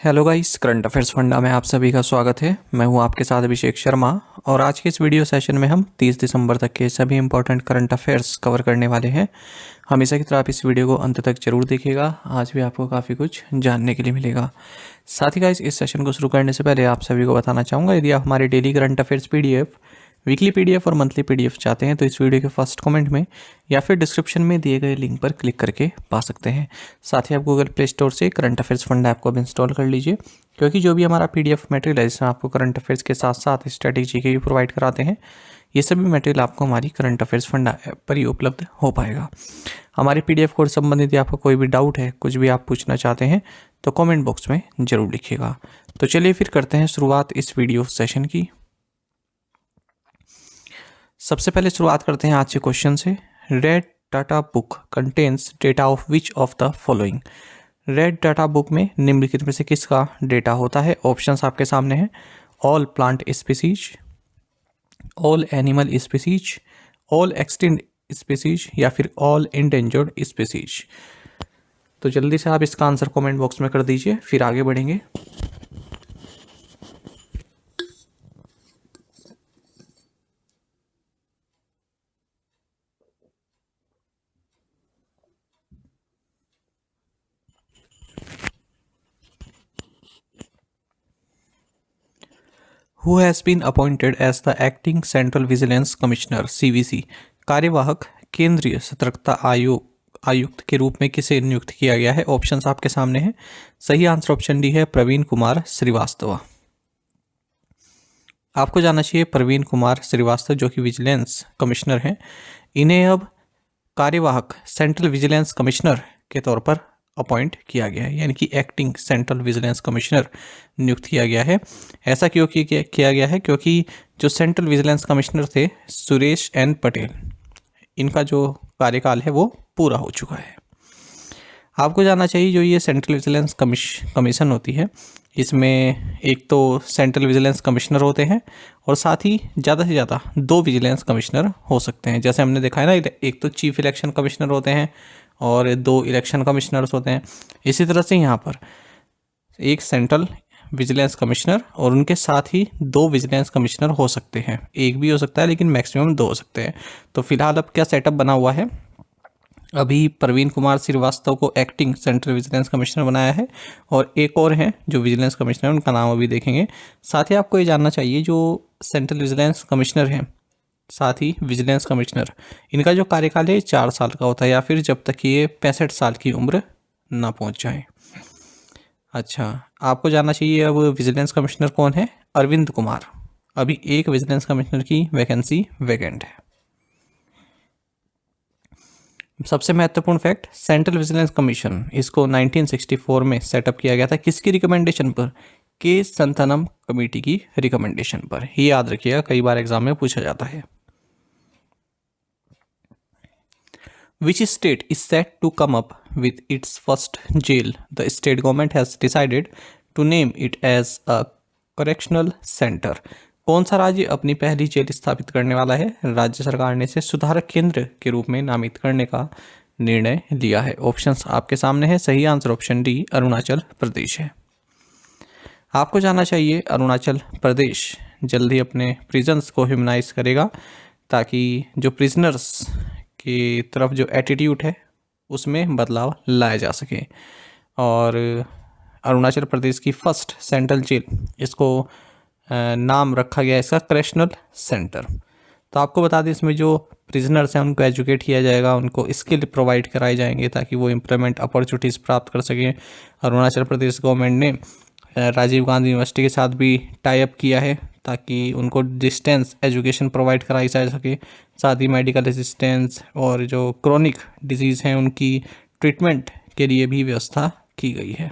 Hello guys, current affairs funda में आप सभी का स्वागत है। मैं हूं आपके साथ अभिषेक शर्मा और आज के इस वीडियो सेशन में हम 30 दिसंबर तक के सभी इंपॉर्टेंट करंट अफेयर्स कवर करने वाले हैं। हमेशा की तरह आप इस वीडियो को अंत तक जरूर देखिएगा, आज भी आपको काफ़ी कुछ जानने के लिए मिलेगा। साथ ही गाइस, इस सेशन को शुरू करने से पहले आप सभी को बताना चाहूँगा, यदि आप हमारे daily current affairs PDF, weekly PDF और मंथली पीडीएफ चाहते हैं तो इस वीडियो के फर्स्ट कमेंट में या फिर डिस्क्रिप्शन में दिए गए लिंक पर क्लिक करके पा सकते हैं। साथ ही आप गूगल प्ले स्टोर से करंट अफेयर्स फंड ऐप को भी इंस्टॉल कर लीजिए, क्योंकि जो भी हमारा पीडीएफ मटेरियल है जिसमें आपको करंट अफेयर्स के साथ साथ स्ट्रेटेजी के भी प्रोवाइड कराते हैं, ये सभी मटेरियल आपको हमारी करंट अफेयर्स फंड ऐप पर ही उपलब्ध हो पाएगा। हमारे पीडीएफ कोर्स संबंधित आपका कोई भी डाउट है, कुछ भी आप पूछना चाहते हैं तो कमेंट बॉक्स में ज़रूर लिखिएगा। तो चलिए फिर करते हैं शुरुआत इस वीडियो सेशन की। सबसे पहले शुरुआत करते हैं आज के क्वेश्चन से। Red data book contains data of which of the following. Red data book में निम्नलिखित में से किसका डेटा होता है? ऑप्शंस आपके सामने हैं। All plant species, all animal species, all extinct species या फिर ऑल इंडेंजर्ड स्पीसीज। तो जल्दी से आप इसका आंसर कमेंट बॉक्स में कर दीजिए, फिर आगे बढ़ेंगे। Who has been appointed as the acting Central Vigilance Commissioner (CVC)? कार्यवाहक केंद्रीय सतर्कता आयुक्त के रूप में किसे नियुक्त किया गया है? ऑप्शंस आपके सामने हैं। सही आंसर ऑप्शन डी है, प्रवीण कुमार श्रीवास्तव। आपको जानना चाहिए प्रवीण कुमार श्रीवास्तव जो कि विजिलेंस कमिश्नर हैं, इन्हें अब कार्यवाहक सेंट्रल विजिलेंस कमिश्नर के तौर पर अपॉइंट किया गया है, यानी कि एक्टिंग सेंट्रल विजिलेंस कमिश्नर नियुक्त किया गया है। ऐसा क्यों किया गया है? क्योंकि जो सेंट्रल विजिलेंस कमिश्नर थे सुरेश एन पटेल, इनका जो कार्यकाल है वो पूरा हो चुका है। आपको जानना चाहिए जो ये सेंट्रल विजिलेंस कमीशन होती है, इसमें एक तो सेंट्रल विजिलेंस कमिश्नर होते हैं और साथ ही ज़्यादा से ज़्यादा 2 विजिलेंस कमिश्नर हो सकते हैं। जैसे हमने देखा है ना, एक तो चीफ इलेक्शन कमिश्नर होते हैं और 2 इलेक्शन कमिश्नर्स होते हैं। इसी तरह से यहाँ पर एक सेंट्रल विजिलेंस कमिश्नर और उनके साथ ही 2 विजिलेंस कमिश्नर हो सकते हैं। एक भी हो सकता है लेकिन मैक्सिमम 2 हो सकते हैं। तो फिलहाल अब क्या सेटअप बना हुआ है, अभी प्रवीण कुमार श्रीवास्तव को एक्टिंग सेंट्रल विजिलेंस कमिश्नर बनाया है और एक और हैं जो विजिलेंस कमिश्नर, उनका नाम अभी देखेंगे। साथ ही आपको ये जानना चाहिए जो सेंट्रल विजिलेंस कमिश्नर हैं, साथ ही विजिलेंस कमिश्नर, इनका जो कार्यकाल है 4 साल का होता है, या फिर जब तक ये 65 साल की उम्र ना पहुंच जाए। अच्छा, आपको जानना चाहिए अब विजिलेंस कमिश्नर कौन है? अरविंद कुमार। अभी एक विजिलेंस कमिश्नर की वैकेंसी वैकेंट है। सबसे महत्वपूर्ण फैक्ट, सेंट्रल विजिलेंस कमीशन इसको 1964 में सेटअप किया गया था। किसकी रिकमेंडेशन पर? के संथनम कमेटी की रिकमेंडेशन पर। ये याद रखिएगा, कई बार एग्जाम में पूछा जाता है। Which state is set to come up with its first jail? The state government has decided to name it as a correctional center. कौन सा राज्य अपनी पहली जेल स्थापित करने वाला है? राज्य सरकार ने इसे सुधारक केंद्र के रूप में नामित करने का निर्णय लिया है। ऑप्शंस आपके सामने है। सही answer option D, Arunachal Pradesh है। आपको जानना चाहिए अरुणाचल प्रदेश जल्द ही अपने प्रिजन्स को ह्यूमनाइज करेगा, ताकि जो प्रिजनर्स की तरफ जो एटीट्यूड है उसमें बदलाव लाया जा सके। और अरुणाचल प्रदेश की फर्स्ट सेंट्रल जेल, इसको नाम रखा गया इसका करेक्शनल सेंटर। तो आपको बता दें, इसमें जो प्रिजनर्स हैं उनको एजुकेट किया जाएगा, उनको स्किल प्रोवाइड कराए जाएंगे ताकि वो एम्प्लॉयमेंट अपॉर्चुनिटीज़ प्राप्त कर सकें। अरुणाचल प्रदेश गवर्नमेंट ने राजीव गांधी यूनिवर्सिटी के साथ भी टाई अप किया है ताकि उनको डिस्टेंस एजुकेशन प्रोवाइड कराई जा सके। साथ ही मेडिकल असिस्टेंस और जो क्रोनिक डिजीज़ हैं उनकी ट्रीटमेंट के लिए भी व्यवस्था की गई है।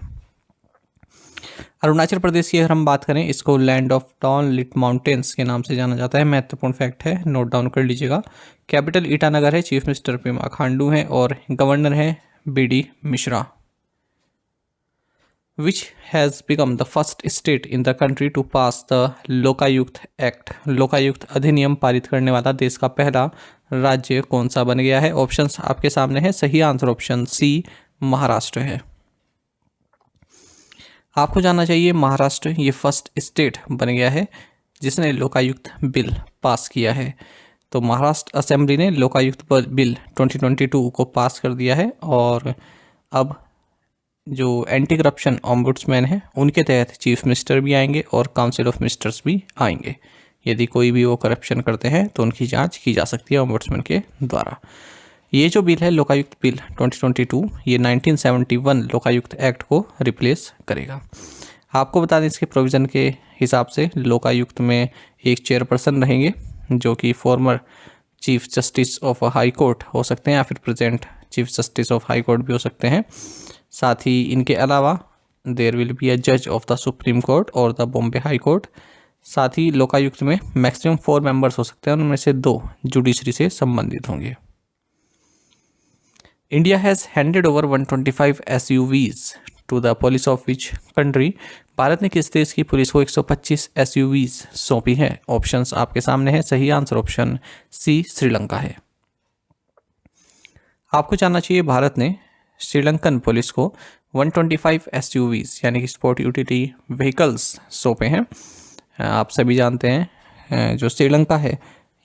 अरुणाचल प्रदेश की अगर हम बात करें, इसको लैंड ऑफ टॉन लिट माउंटेन्स के नाम से जाना जाता है। महत्वपूर्ण फैक्ट है, नोट डाउन कर लीजिएगा। कैपिटल ईटानगर है, चीफ मिनिस्टर पेमा खांडू हैं और गवर्नर हैं BD Mishra. Which has become the first state in the country to pass the Lokayukta act? Lokayukta अधिनियम पारित करने वाला देश का पहला राज्य कौन सा बन गया है? ऑप्शंस आपके सामने है। सही आंसर ऑप्शन सी, महाराष्ट्र है। आपको जानना चाहिए महाराष्ट्र ये फर्स्ट स्टेट बन गया है जिसने लोकायुक्त बिल पास किया है। तो महाराष्ट्र असेंबली ने लोकायुक्त बिल 2022 को पास कर दिया है और अब जो एंटी करप्शन ऑम्बुड्समैन है उनके तहत चीफ मिनिस्टर भी आएंगे और काउंसिल ऑफ मिनिस्टर्स भी आएंगे। यदि कोई भी वो करप्शन करते हैं तो उनकी जांच की जा सकती है ऑम्बुड्समैन के द्वारा। ये जो बिल है लोकायुक्त बिल 2022 ये 1971 लोकायुक्त एक्ट को रिप्लेस करेगा। आपको बता दें इसके प्रोविज़न के हिसाब से लोकायुक्त में एक चेयरपर्सन रहेंगे जो कि former chief justice of high court हो सकते हैं या फिर present chief justice of high court भी हो सकते हैं। साथ ही इनके अलावा देयर विल बी अ जज ऑफ द सुप्रीम कोर्ट और द बॉम्बे हाई कोर्ट। साथ ही लोकायुक्त में मैक्सिमम 4 मेंबर्स हो सकते हैं, उनमें से 2 जुडिशरी से संबंधित होंगे। India has handed over 125 SUVs to the police of which country. Bharat ने किस देश की पुलिस को 125 SUVs सौंपी हैं? ऑप्शंस आपके सामने हैं। सही आंसर ऑप्शन सी श्रीलंका है। आपको जानना चाहिए भारत ने श्रीलंकन पुलिस को 125 SUVs यानी कि स्पोर्ट यूटिलिटी व्हीकल्स सौंपे हैं। आप सभी जानते हैं जो श्रीलंका है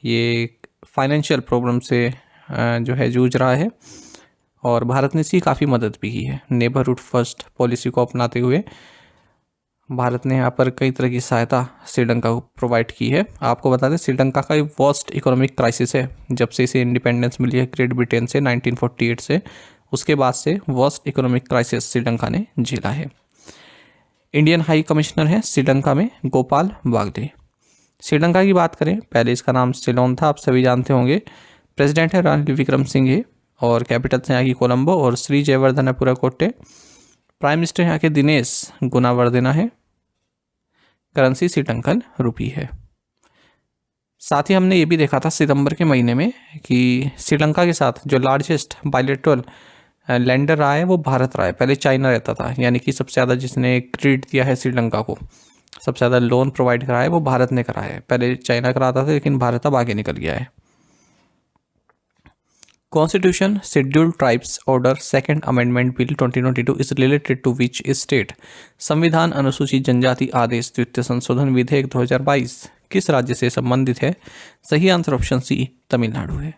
ये फाइनेंशियल प्रॉब्लम से जो है जूझ रहा है और भारत ने इसकी काफ़ी मदद भी की है। नेबरहुड फर्स्ट पॉलिसी को अपनाते हुए भारत ने यहाँ पर कई तरह की सहायता श्रीलंका को प्रोवाइड की है। आपको बता दें श्रीलंका का वर्स्ट इकोनॉमिक क्राइसिस है जब से इसे इंडिपेंडेंस मिली है ग्रेट ब्रिटेन से 1948 से, उसके बाद से वर्स्ट इकोनॉमिक क्राइसिस श्रीलंका ने झेला है। इंडियन हाई कमिश्नर हैं श्रीलंका में गोपाल बागले। श्रीलंका की बात करें, पहले इसका नाम सिलोन था, आप सभी जानते होंगे। प्रेसिडेंट है रानिल विक्रमसिंघे और कैपिटल्स हैं यहाँ की कोलंबो और श्री जयवर्धनपुरा कोट्टे। प्राइम मिनिस्टर यहाँ के दिनेश गुनावर्धना है। करेंसी श्रीलंकन रुपी है। साथ ही हमने ये भी देखा था सितंबर के महीने में कि श्रीलंका के साथ जो लार्जेस्ट बायलैटरल लैंडर रहा है वो भारत रहा है। पहले चाइना रहता था, यानी कि सबसे ज़्यादा जिसने क्रेडिट दिया है श्रीलंका को, सबसे ज़्यादा लोन प्रोवाइड करा है वो भारत ने करा है। पहले चाइना कराता था लेकिन भारत अब आगे निकल गया है। Constitution scheduled tribes order second amendment bill 2022 is related to which state. संविधान अनुसूचित जनजाति आदेश द्वितीय संशोधन विधेयक 2022 किस राज्य से संबंधित है? सही आंसर ऑप्शन सी तमिलनाडु है।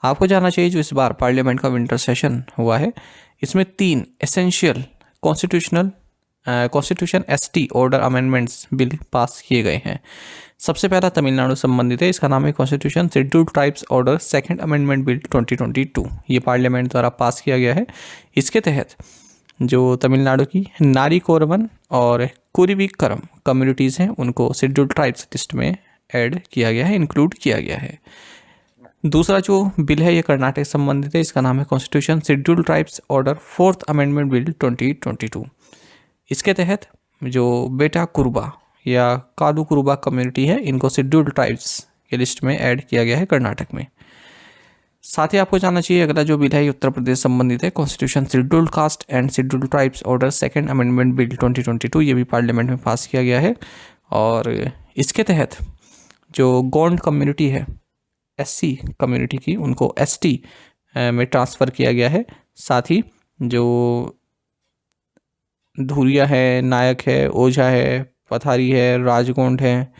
आपको जानना चाहिए जो इस बार पार्लियामेंट का विंटर सेशन हुआ है इसमें 3 essential constitution ST order amendments bill pass किए गए हैं। सबसे पहला तमिलनाडु संबंधित है, इसका नाम है constitution scheduled tribes order second amendment bill 2022। ये पार्लियामेंट द्वारा पास किया गया है। इसके तहत जो तमिलनाडु की नारी कोरवन और कुरीविक्रम कम्युनिटीज़ हैं उनको शेड्यूल्ड ट्राइब्स लिस्ट में ऐड किया गया है, इंक्लूड किया गया है। दूसरा जो बिल है ये कर्नाटक संबंधित है, इसका नाम है constitution scheduled tribes order fourth amendment bill 2022। इसके तहत जो बेटा कुरुबा या कालू कुरुबा कम्युनिटी है इनको शेड्यूल्ड ट्राइब्स के लिस्ट में ऐड किया गया है कर्नाटक में। साथ ही आपको जानना चाहिए अगला जो बिल है ये उत्तर प्रदेश संबंधित है, constitution scheduled caste and scheduled tribes order second amendment bill 2022। ये भी पार्लियामेंट में पास किया गया है और इसके तहत जो गोंड कम्युनिटी है SC कम्युनिटी की उनको ST में ट्रांसफ़र किया गया है। साथ ही जो धुरिया है, नायक है, ओझा है, पथारी है, राजगोंड है,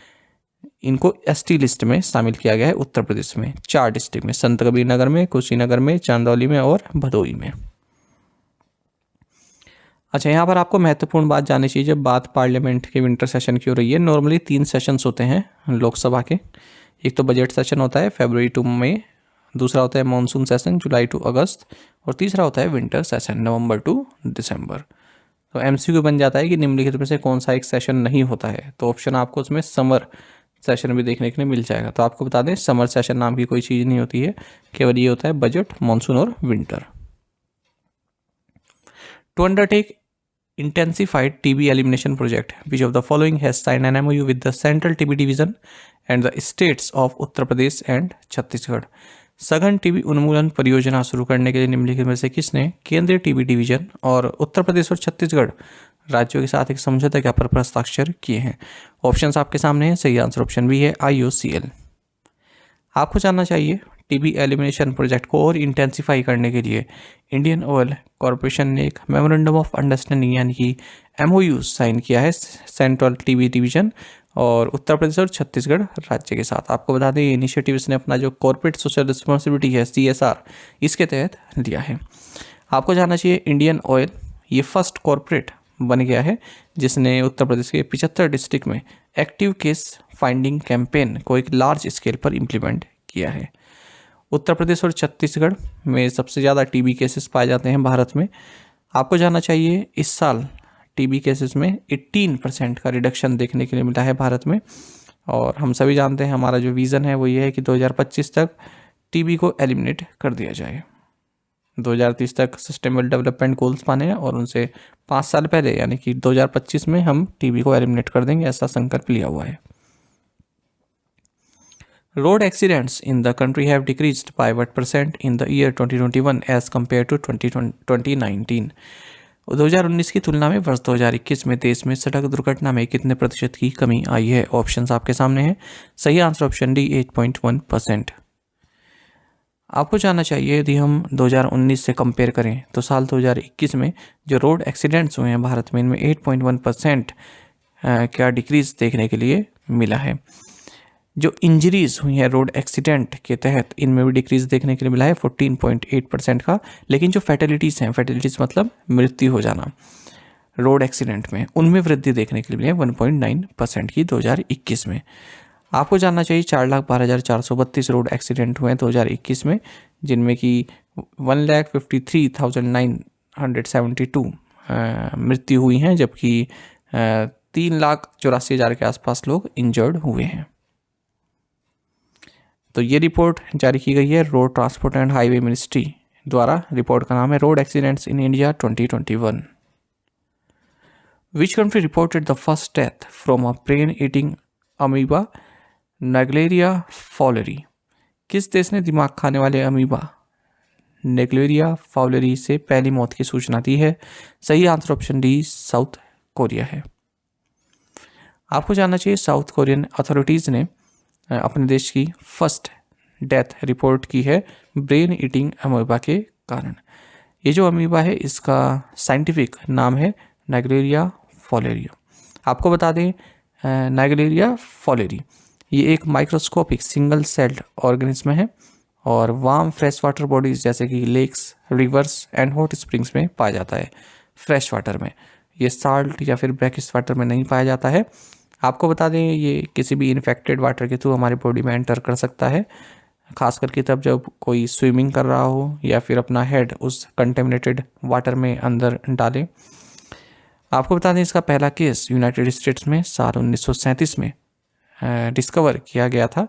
इनको ST लिस्ट में शामिल किया गया है उत्तर प्रदेश में 4 डिस्ट्रिक्ट में, संत कबीर नगर में, कुशीनगर में, चांदौली में और भदोही में। अच्छा, यहाँ पर आपको महत्वपूर्ण बात जाननी चाहिए जब बात पार्लियामेंट के विंटर सेशन की हो रही है। नॉर्मली 3 सेशंस होते हैं लोकसभा के। एक तो बजट सेशन होता है फरवरी टू मई, दूसरा होता है मानसून सेशन जुलाई टू अगस्त और तीसरा होता है विंटर सेशन नवंबर टू दिसंबर। तो MCQ बन जाता है कि निम्नलिखित में से कौन सा एक सेशन नहीं होता है, तो ऑप्शन आपको उसमें समर सेशन भी देखने के लिए मिल जाएगा। तो आपको बता दें समर सेशन नाम की कोई चीज़ नहीं होती है, केवल ये होता है बजट, मानसून और winter. To undertake intensified TB elimination project, which of the following has signed an MOU with the Central TB Division and the states of Uttar Pradesh and Chhattisgarh. सघन टीबी उन्मूलन परियोजना शुरू करने के लिए निम्नलिखित में से किसने केंद्रीय टीबी डिवीजन और उत्तर प्रदेश और छत्तीसगढ़ राज्यों के साथ एक समझौता ज्ञापन पर हस्ताक्षर किए हैं? ऑप्शंस आपके सामने हैं। सही आंसर ऑप्शन बी है IOCL। आपको जानना चाहिए टीबी एलिमिनेशन प्रोजेक्ट को और इंटेंसिफाई करने के लिए इंडियन ऑयल कॉरपोरेशन ने एक मेमोरेंडम ऑफ अंडरस्टैंडिंग यानी कि MOU साइन किया है सेंट्रल टीवी डिवीजन और उत्तर प्रदेश और छत्तीसगढ़ राज्य के साथ। आपको बता दें ये इनिशिएटिव इसने अपना जो कॉर्पोरेट सोशल रिस्पॉन्सिबिलिटी है CSR इसके तहत लिया है। आपको जानना चाहिए इंडियन ऑयल ये फर्स्ट कॉर्पोरेट बन गया है जिसने उत्तर प्रदेश के 75 डिस्ट्रिक्ट में एक्टिव केस फाइंडिंग कैंपेन को एक लार्ज स्केल पर इम्प्लीमेंट किया है। उत्तर प्रदेश और छत्तीसगढ़ में सबसे ज़्यादा TB केसेस पाए जाते हैं भारत में। आपको जानना चाहिए इस साल TB केसेस में 18% का रिडक्शन देखने के लिए मिला है भारत में। और हम सभी जानते हैं हमारा जो विज़न है वो ये है कि 2025 तक TB को एलिमिनेट कर दिया जाए। 2030 तक सस्टेनेबल डेवलपमेंट गोल्स पाने हैं और उनसे 5 साल पहले यानी कि 2025 में हम TB को एलिमिनेट कर देंगे, ऐसा संकल्प लिया हुआ है। Road accidents in the country have decreased by what % in the year 2021 as compared to 2019? 2019 की तुलना में वर्ष 2021 में देश में सड़क दुर्घटना में कितने प्रतिशत की कमी आई है? ऑप्शंस आपके सामने हैं। सही आंसर ऑप्शन डी 8.1%। आपको जानना चाहिए यदि हम 2019 से कंपेयर करें तो साल 2021 में जो रोड एक्सीडेंट्स हुए हैं भारत में इनमें 8.1% का डिक्रीज देखने के लिए मिला है। जो इंजरीज हुई हैं रोड एक्सीडेंट के तहत इनमें भी डिक्रीज देखने के लिए मिला है 14.8% का। लेकिन जो फैटेलिटीज़ हैं, फैटेलिटीज़ मतलब मृत्यु हो जाना रोड एक्सीडेंट में, उनमें वृद्धि देखने के लिए मिली है 1.9% की 2021 में। आपको जानना चाहिए 4,12,432 रोड एक्सीडेंट हुए हैं 2021 में, जिनमें कि 1,53,972 मृत्यु हुई हैं, जबकि 3,84,000 के आसपास लोग इंजर्ड हुए हैं। तो ये रिपोर्ट जारी की गई है road transport and highway ministry द्वारा। रिपोर्ट का नाम है road accidents in India 2021। Which country reported the first death from a brain eating amoeba Naegleria fowleri? किस देश ने दिमाग खाने वाले अमीबा नेग्लेरिया फॉलेरी से पहली मौत की सूचना दी है? सही answer option D south Korea है। आपको जानना चाहिए साउथ कोरियन अथॉरिटीज़ ने अपने देश की फर्स्ट डेथ रिपोर्ट की है ब्रेन ईटिंग अमीबा के कारण। ये जो अमीबा है इसका साइंटिफिक नाम है नेग्लेरिया फॉलेरी। आपको बता दें नेग्लेरिया फॉलेरी ये एक माइक्रोस्कोपिक सिंगल सेल्ड ऑर्गेनिज्म है और वार्म फ्रेश वाटर बॉडीज जैसे कि lakes, rivers and hot springs में पाया जाता है। फ्रेश वाटर में, ये साल्ट या फिर ब्रैकिश वाटर में नहीं पाया जाता है। आपको बता दें ये किसी भी इन्फेक्टेड वाटर के थ्रू हमारे बॉडी में एंटर कर सकता है, खास करके तब जब कोई स्विमिंग कर रहा हो या फिर अपना हेड उस कंटेमिनेटेड वाटर में अंदर डाले। आपको बता दें इसका पहला केस यूनाइटेड स्टेट्स में साल 1937 में डिस्कवर किया गया था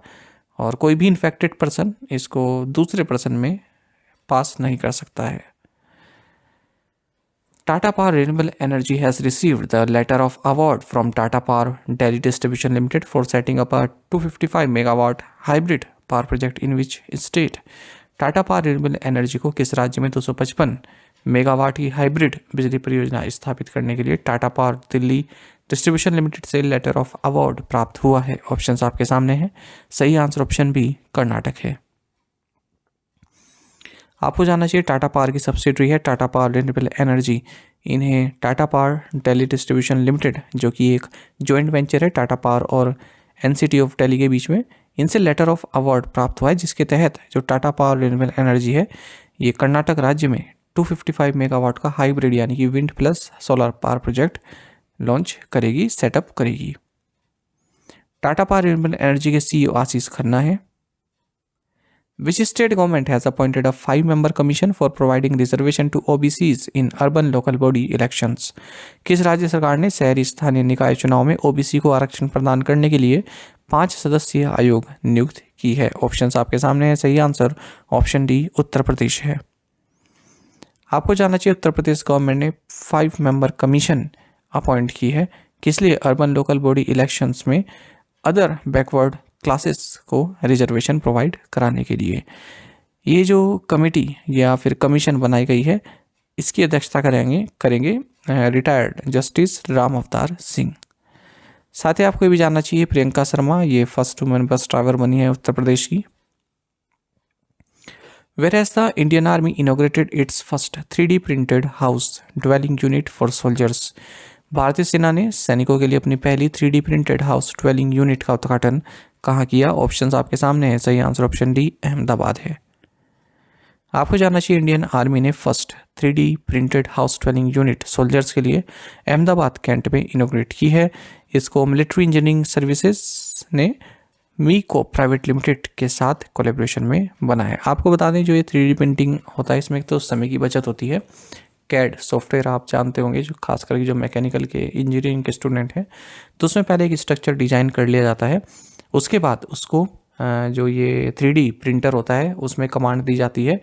और कोई भी इन्फेक्टेड पर्सन इसको दूसरे पर्सन में पास नहीं कर सकता है। Tata Power Renewable Energy has received the letter of award from Tata Power Delhi Distribution Limited for setting up a 255 megawatt hybrid power project in which state? Tata power renewable energy को किस राज्य में 255 megawatt की hybrid बिजली परियोजना स्थापित करने के लिए Tata power Delhi distribution limited से लेटर ऑफ अवार्ड प्राप्त हुआ है? ऑप्शंस आपके सामने हैं। सही आंसर ऑप्शन बी कर्नाटक है। आपको जानना चाहिए टाटा पावर की सब्सिडरी है टाटा पावर रिन्यूएबल एनर्जी। इन्हें Tata power Delhi distribution limited जो कि एक जॉइंट वेंचर है टाटा पावर और NCT ऑफ दिल्ली के बीच में, इनसे लेटर ऑफ अवार्ड प्राप्त हुआ है, जिसके तहत जो टाटा पावर रिन्यूएबल एनर्जी है ये कर्नाटक राज्य में 255 मेगावाट का हाइब्रिड यानी कि wind plus solar power project launch करेगी, सेटअप करेगी। टाटा पावर रिन्यूएबल एनर्जी के CEO आशीष खन्ना है। Which state government has appointed a 5-member commission for providing reservation to OBCs in urban local body elections? किस राज्य सरकार ने शहरी स्थानीय निकाय चुनाव में OBC को आरक्षण प्रदान करने के लिए 5 सदस्यीय आयोग नियुक्त की है? ऑप्शंस आपके सामने है। सही answer option D Uttar Pradesh है। आपको जानना चाहिए उत्तर प्रदेश गवर्नमेंट ने 5-member कमीशन अपॉइंट की है किस लिए? अर्बन लोकल बॉडी इलेक्शंस में अदर बैकवर्ड क्लासेस को रिजर्वेशन प्रोवाइड कराने के लिए। ये जो कमेटी या फिर कमीशन बनाई गई है इसकी अध्यक्षता करेंगे रिटायर्ड जस्टिस राम अवतार सिंह। साथ ही आपको ये भी जानना चाहिए प्रियंका शर्मा ये फर्स्ट वुमेन बस ड्राइवर बनी है उत्तर प्रदेश की। Whereas the Indian Army inaugurated its first 3D printed house dwelling unit for soldiers, भारतीय सेना ने सैनिकों के लिए अपनी पहली 3D printed house dwelling unit का उद्घाटन कहाँ किया? ऑप्शंस आपके सामने हैं। सही आंसर ऑप्शन डी अहमदाबाद है। आपको जानना चाहिए इंडियन आर्मी ने first 3D printed house dwelling unit soldiers के लिए अहमदाबाद कैंट में इनोग्रेट की है। इसको मिलिट्री इंजीनियरिंग सर्विसेज ने मीको प्राइवेट लिमिटेड के साथ कोलैबोरेशन में बना है। आपको बता दें जो ये 3D प्रिंटिंग होता है इसमें तो समय की बचत होती है। कैड सॉफ्टवेयर आप जानते होंगे, जो खास करके जो मैकेनिकल के इंजीनियरिंग के स्टूडेंट हैं, तो उसमें पहले एक स्ट्रक्चर डिजाइन कर लिया जाता है, उसके बाद उसको जो ये 3D प्रिंटर होता है उसमें कमांड दी जाती है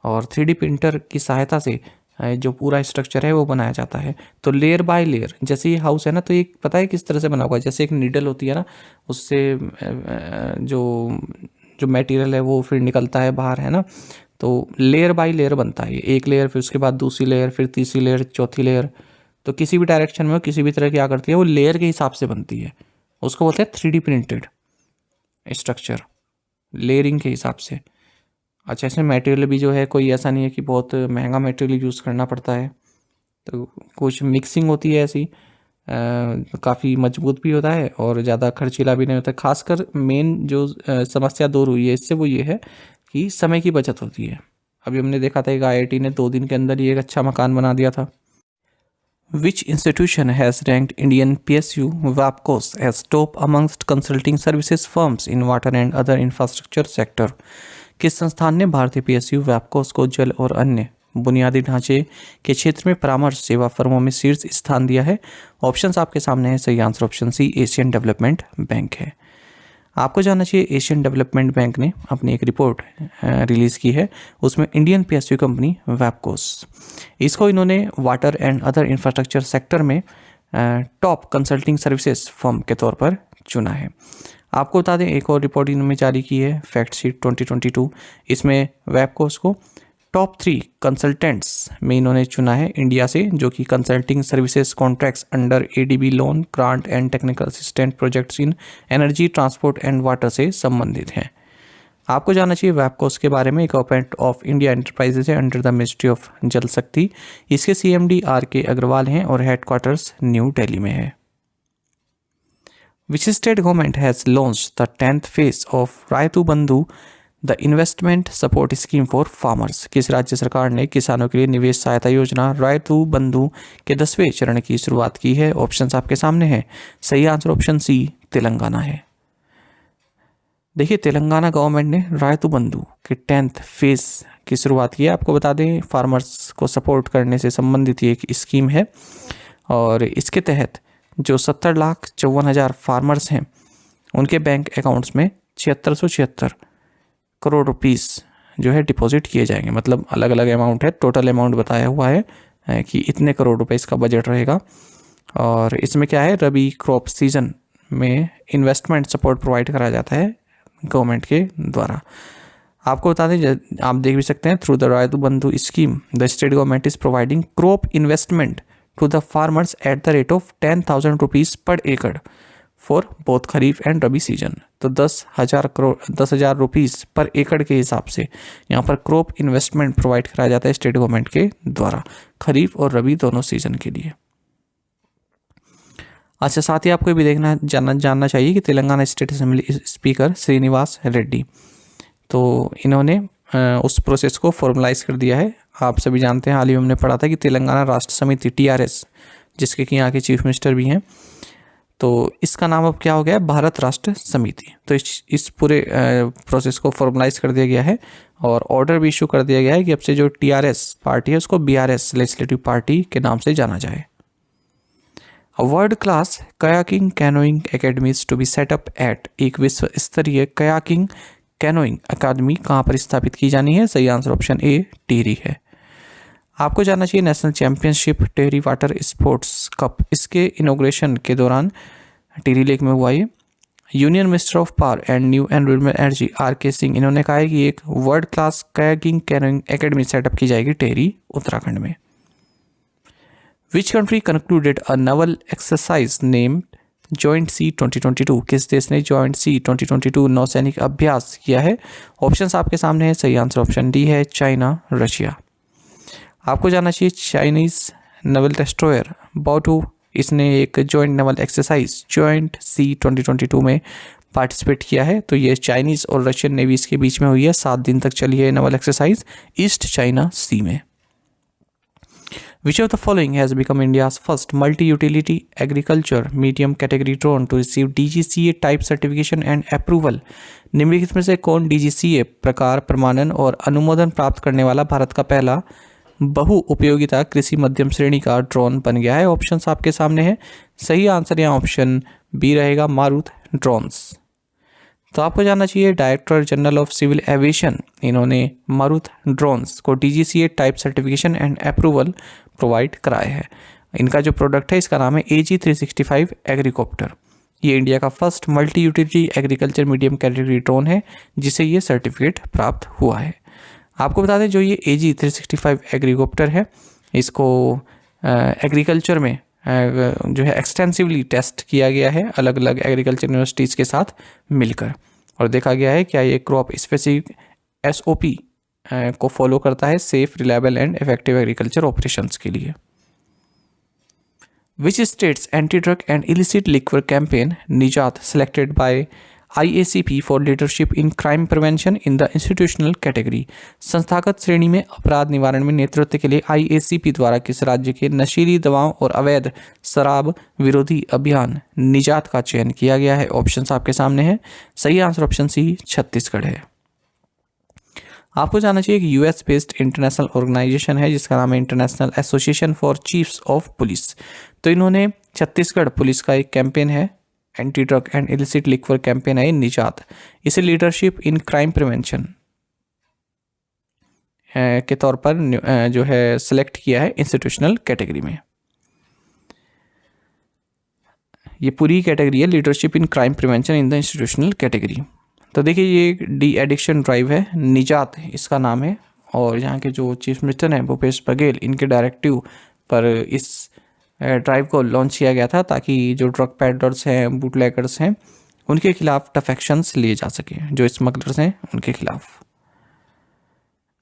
और 3D प्रिंटर की सहायता से जो पूरा स्ट्रक्चर है वो बनाया जाता है। तो लेयर बाय लेयर, जैसे ये हाउस है ना, तो ये पता है किस तरह से बना हुआ है, जैसे एक नीडल होती है ना, उससे जो जो मटेरियल है वो फिर निकलता है बाहर, है ना। तो लेयर बाय लेयर बनता है, एक लेयर फिर उसके बाद दूसरी लेयर फिर तीसरी लेयर चौथी लेयर। तो किसी भी डायरेक्शन में किसी भी तरह की आकृति है वो लेयर के हिसाब से बनती है, उसको बोलते हैं 3D प्रिंटेड स्ट्रक्चर, लेयरिंग के हिसाब से। अच्छा, इसमें मटेरियल भी जो है कोई ऐसा नहीं है कि बहुत महंगा मटेरियल यूज़ करना पड़ता है, तो कुछ मिक्सिंग होती है ऐसी, काफ़ी मजबूत भी होता है और ज़्यादा खर्चीला भी नहीं होता। खासकर मेन जो समस्या दूर हुई है इससे वो ये है कि समय की बचत होती है। अभी हमने देखा था एक IIT ने 2 दिन के अंदर ही एक अच्छा मकान बना दिया था। Which institution has ranked Indian PSU WAPCOS as top amongst consulting services firms in water and other infrastructure sector? किस संस्थान ने भारतीय PSU WAPCOS को जल और अन्य बुनियादी ढांचे के क्षेत्र में परामर्श सेवा फर्मों में शीर्ष स्थान दिया है? ऑप्शंस आपके सामने है। सही answer option c Asian development bank है। आपको जानना चाहिए एशियन डेवलपमेंट बैंक ने अपनी एक रिपोर्ट रिलीज़ की है, उसमें इंडियन PSU कंपनी WAPCOS, इसको इन्होंने water and other infrastructure sector में टॉप कंसल्टिंग सर्विसेज फर्म के तौर पर चुना है। आपको बता दें एक और रिपोर्ट इन्होंने जारी की है, फैक्ट शीट 2022, इसमें WAPCOS को टॉप 3 कंसल्टेंट्स में इन्होंने चुना है इंडिया से, जो कि consulting services contracts under ADB loan grant and technical assistant projects in energy transport and water से संबंधित हैं। आपको जानना चाहिए WAPCOS के बारे में, गवर्नमेंट ऑफ इंडिया एंटरप्राइजेज है अंडर द मिनिस्ट्री ऑफ जल शक्ति। इसके CMD RK अग्रवाल हैं और हेडक्वार्टर्स न्यू दिल्ली में है। Which state government has launched the 10th phase of Rythu Bandhu the investment support scheme for farmers? किस राज्य सरकार ने किसानों के लिए निवेश सहायता योजना रायतू बंधु के 10वें चरण की शुरुआत की है? ऑप्शंस आपके सामने हैं। सही आंसर ऑप्शन सी तेलंगाना है। देखिए, तेलंगाना गवर्नमेंट ने रायतू बंधु के 10th फेज की शुरुआत की है। आपको बता दें फार्मर्स को सपोर्ट करने से संबंधित ये एक स्कीम है और इसके तहत जो 70,54,000 फार्मर्स हैं उनके बैंक अकाउंट्स में 7676 करोड़ रुपीस जो है डिपॉजिट किए जाएंगे। मतलब अलग अलग अमाउंट है, टोटल अमाउंट बताया हुआ है कि इतने करोड़ रुपए इसका बजट रहेगा। और इसमें क्या है, रबी क्रॉप सीजन में इन्वेस्टमेंट सपोर्ट प्रोवाइड कराया जाता है गवर्नमेंट के द्वारा। आपको बता दें, आप देख भी सकते हैं, through the Rythu Bandhu scheme the state government is providing crop investment to the farmers at the rate of 10,000 rupees per acre for both kharif and rabi season. तो 10,000 रुपीज़ पर एकड़ के हिसाब से यहाँ पर क्रॉप इन्वेस्टमेंट प्रोवाइड कराया जाता है स्टेट गवर्नमेंट के द्वारा, खरीफ और रबी दोनों सीजन के लिए। अच्छा, साथ ही आपको ये भी जानना चाहिए कि Telangana state assembly speaker Srinivas Reddy, तो इन्होंने उस प्रोसेस को फॉर्मलाइज कर दिया है। आप सभी जानते हैं, हाल ही में हमने पढ़ा था कि तेलंगाना राष्ट्र समिति TRS, जिसके कि यहाँ के चीफ मिनिस्टर भी हैं, तो इसका नाम अब क्या हो गया है, भारत राष्ट्र समिति। तो इस पूरे प्रोसेस को फॉर्मलाइज कर दिया गया है और ऑर्डर भी इशू कर दिया गया है कि अब से जो TRS पार्टी है उसको BRS लेजिस्लेटिव पार्टी के नाम से जाना जाए। A world class kayaking canoeing academies to be set up at, एक विश्व स्तरीय कयाकिंग कैनोइंग अकादमी कहाँ पर स्थापित की जानी है? सही आंसर ऑप्शन ए टिहरी है। आपको जानना चाहिए national championship Tehri water sports cup, इसके इनॉग्रेशन के दौरान टिहरी लेक में हुआ ये। Union minister of power and new and renewable energy RK Singh, इन्होंने कहा है कि एक world class kayaking canoeing academy setup की जाएगी टिहरी उत्तराखंड में। Which country concluded a naval exercise named joint sea 2022? किस देश ने जॉइंट सी 2022 नौसैनिक अभ्यास किया है? ऑप्शंस आपके सामने है। सही आंसर ऑप्शन डी है, चाइना रशिया। आपको जानना चाहिए चाइनीज नवल डेस्ट्रॉयर बाओटू इसने एक joint naval exercise joint sea 2022 में पार्टिसिपेट किया है। तो ये चाइनीज़ और रशियन नेवीज़ के बीच में हुई है, 7 दिन तक चली है नेवल एक्सरसाइज ईस्ट चाइना सी में। Which of the following has become India's first multi-utility agriculture medium category drone to receive DGCA type certification and approval? निम्नलिखित में से कौन DGCA प्रकार प्रमाणन और अनुमोदन प्राप्त करने वाला भारत का पहला बहु उपयोगिता कृषि मध्यम श्रेणी का ड्रोन बन गया है? ऑप्शंस आपके सामने हैं। सही आंसर यहाँ ऑप्शन बी रहेगा, मारुत ड्रोन्स। तो आपको जानना चाहिए director general of civil aviation, इन्होंने मारुत ड्रोन्स को DGCA type certification and approval provide कराए हैं। इनका जो प्रोडक्ट है इसका नाम है AG365 एग्रीकॉप्टर। ये इंडिया का first multi utility agriculture medium category drone है जिसे ये सर्टिफिकेट प्राप्त हुआ है। आपको बता दें जो ये AG365 एग्रीकॉप्टर है इसको एग्रीकल्चर में जो है एक्सटेंसिवली टेस्ट किया गया है अलग अलग एग्रीकल्चर यूनिवर्सिटीज़ के साथ मिलकर, और देखा गया है क्या ये क्रॉप स्पेसिफिक SOP को फॉलो करता है safe reliable and effective agriculture operations के लिए। Which state's anti drug and illicit liquor campaign Nijaat selected by IACP for leadership in crime prevention in the institutional category? संस्थागत श्रेणी में अपराध निवारण में नेतृत्व के लिए IACP द्वारा किस राज्य के नशीली दवाओं और अवैध शराब विरोधी अभियान निजात का चयन किया गया है? ऑप्शंस आपके सामने हैं। सही आंसर ऑप्शन सी छत्तीसगढ़ है। आपको जानना चाहिए कि US बेस्ड इंटरनेशनल ऑर्गेनाइजेशन है जिसका नाम है international association for chiefs of police. तो इन्होंने छत्तीसगढ़ पुलिस का एक कैंपेन है anti drug and illicit liquor campaign है निजात, इसे लीडरशिप इन क्राइम प्रिवेंशन के तौर पर जो है सिलेक्ट किया है इंस्टीट्यूशनल कैटेगरी में। ये पूरी कैटेगरी है leadership in crime prevention in the institutional category. तो देखिए ये डी एडिक्शन ड्राइव है निजात इसका नाम है, और यहाँ के जो चीफ मिनिस्टर हैं भूपेश बघेल इनके डायरेक्टिव पर इस ड्राइव को लॉन्च किया गया था ताकि जो ड्रग पैडलर्स हैं बूटलैगर्स हैं उनके खिलाफ टफ एक्शंस लिए जा सके, जो स्मगलर्स हैं उनके खिलाफ।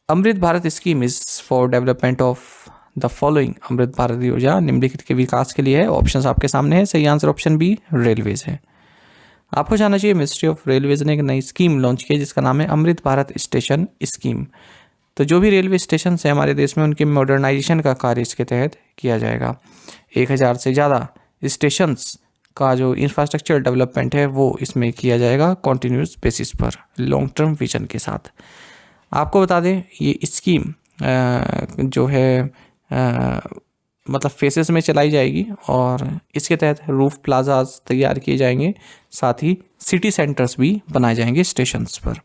Amrit Bharat scheme is for development of the following. Amrit Bharat योजना निम्नलिखित के विकास के लिए है। ऑप्शंस आपके सामने है। सही आंसर ऑप्शन बी रेलवेज है। आपको जानना चाहिए मिनिस्ट्री ऑफ रेलवेज ने एक नई स्कीम लॉन्च की है जिसका नाम है अमृत भारत स्टेशन स्कीम। तो जो भी रेलवे स्टेशन है हमारे देश में उनके मॉडर्नाइजेशन का कार्य इसके तहत किया जाएगा। 1000 से ज़्यादा स्टेशंस का जो इंफ्रास्ट्रक्चर डेवलपमेंट है वो इसमें किया जाएगा कॉन्टिन्यूस बेसिस पर लॉन्ग टर्म विजन के साथ। आपको बता दें ये स्कीम जो है मतलब फेसेस में चलाई जाएगी और इसके तहत रूफ प्लाजाज तैयार किए जाएंगे, साथ ही सिटी सेंटर्स भी बनाए जाएंगे स्टेशंस पर।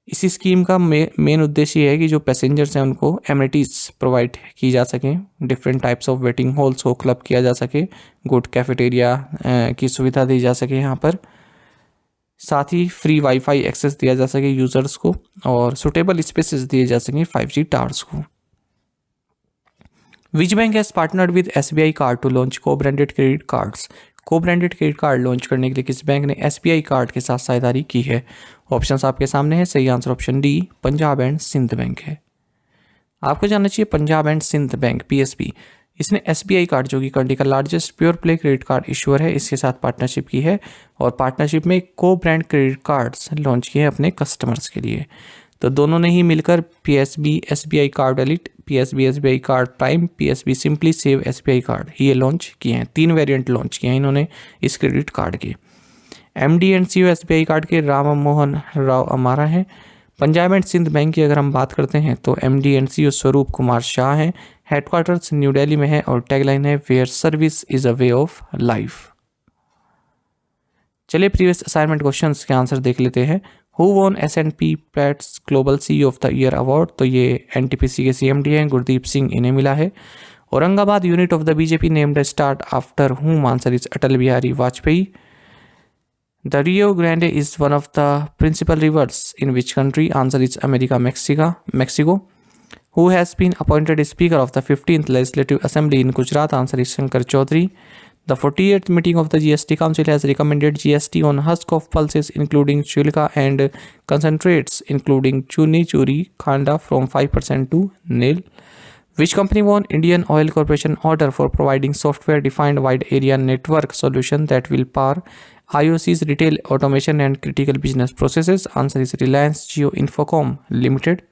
इसी स्कीम का मेन उद्देश्य ये है कि जो पैसेंजर्स हैं उनको एमिनिटीज़ प्रोवाइड की जा सकें, different types of waiting halls को क्लब किया जा सके, गुड कैफेटेरिया की सुविधा दी जा सके यहाँ पर, साथ ही फ्री वाईफाई एक्सेस दिया जा सके यूज़र्स को और सुटेबल स्पेसेस दिए जा सकें 5G टावर्स को। Which bank has partnered with SBI card to launch co branded credit cards? Co branded credit card launch करने के लिए किस बैंक ने SBI कार्ड के साथ साझेदारी की है? ऑप्शंस आपके सामने है। सही answer option D Punjab and Sind bank है। आपको जानना चाहिए Punjab and Sind bank PSB इसने SBI कार्ड जो कि कंट्री का largest pure play credit card issuer है इसके साथ पार्टनरशिप की है और पार्टनरशिप में को ब्रांड क्रेडिट कार्ड्स लॉन्च किए हैं अपने कस्टमर्स के लिए। तो दोनों ने ही मिलकर PSB SBI card elite, PSB SBI card prime, PSB simply save SBI card ये लॉन्च किए हैं। 3 वेरिएंट लॉन्च किए हैं इन्होंने इस क्रेडिट कार्ड के। MD&CO SBI कार्ड के राम मोहन राव अमारा हैं। पंजाब एंड सिंध बैंक की अगर हम बात करते हैं तो MD&CO स्वरूप कुमार शाह हैं। हेडक्वार्टर्स न्यू दिल्ली में है और टैगलाइन है where service is a way of life. चलिए प्रीवियस असाइनमेंट क्वेश्चंस के आंसर देख लेते हैं। Who won S&P Platts global CEO of the year award? तो ये NTPC के CMD हैं गुरदीप सिंह, इन्हें मिला है। Aurangabad unit of the BJP named start after whom? Answer is Atal Bihari Vajpayee. The Rio Grande is one of the principal rivers in which country? Answer is America Mexico. Who has been appointed Speaker of the 15th Legislative Assembly in Gujarat? Answer is Shankar Chaudhary. The 48th meeting of the GST Council has recommended GST on husk of pulses including chulka and concentrates including chuni, churi, khanda from 5% to nil. Which company won Indian Oil Corporation order for providing software-defined wide area network solution that will power IOC's retail automation and critical business processes? Answer is Reliance Jio Infocom Limited.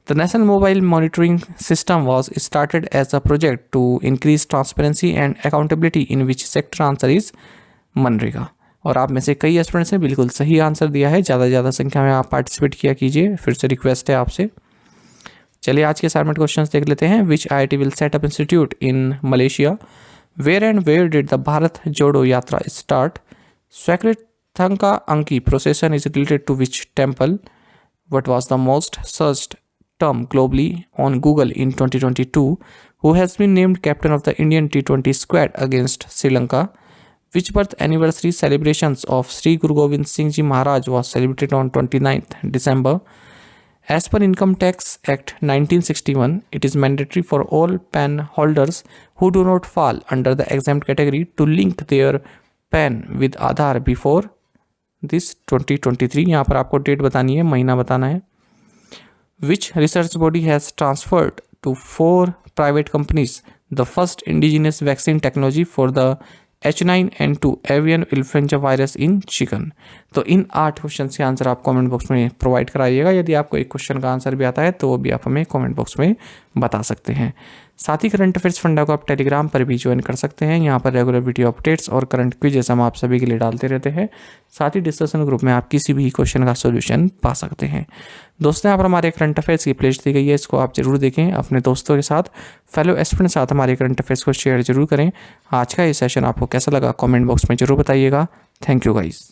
The National Mobile Monitoring System was started as a project to increase transparency and accountability in which sector? Answer is MNREGA. और आप में से कई aspirants ने बिल्कुल सही answer दिया है। ज़्यादा से ज़्यादा संख्या में आप पार्टिसिपेट किया कीजिए, फिर से रिक्वेस्ट है आपसे। चलिए आज के असाइनमेंट क्वेश्चंस देख लेते हैं। Which IIT will set up institute in Malaysia? Where and where did the Bharat Jodo Yatra start? स्वकृतंका अंकी procession is related to which temple? What was the most searched term globally on Google in 2022? Who has been named captain of the Indian T20 squad against Sri Lanka? Which birth anniversary celebrations of Sri Guru Gobind Singh Ji Maharaj was celebrated on 29th December? As per Income Tax Act 1961, it is mandatory for all PAN holders who do not fall under the exempt category to link their PAN with Aadhaar before this 2023। यहाँ पर आपको date बतानी है, महीना बताना है। Which research body has transferred to 4 private companies the first indigenous vaccine technology for the H9N2 avian influenza virus in chicken? तो इन 8 question के आंसर आप कमेंट बॉक्स में प्रोवाइड कराइएगा। यदि आपको एक क्वेश्चन का आंसर भी आता है तो वो भी आप हमें कमेंट बॉक्स में बता सकते हैं। साथ ही करंट अफेयर्स फंडा को आप टेलीग्राम पर भी ज्वाइन कर सकते हैं। यहाँ पर रेगुलर वीडियो अपडेट्स और करंट क्विजेस हम आप सभी के लिए डालते रहते हैं। साथ ही डिस्कशन ग्रुप में आप किसी भी क्वेश्चन का सोल्यूशन पा सकते हैं। दोस्तों यहाँ पर हमारे करंट अफेयर्स की प्लेलिस्ट दी गई है, इसको आप जरूर देखें। अपने दोस्तों के साथ, फेलो एस्पिरेंट के साथ हमारे करंट अफेयर्स को शेयर जरूर करें। आज का ये सेशन आपको कैसा लगा कमेंट बॉक्स में जरूर बताइएगा। Thank you guys.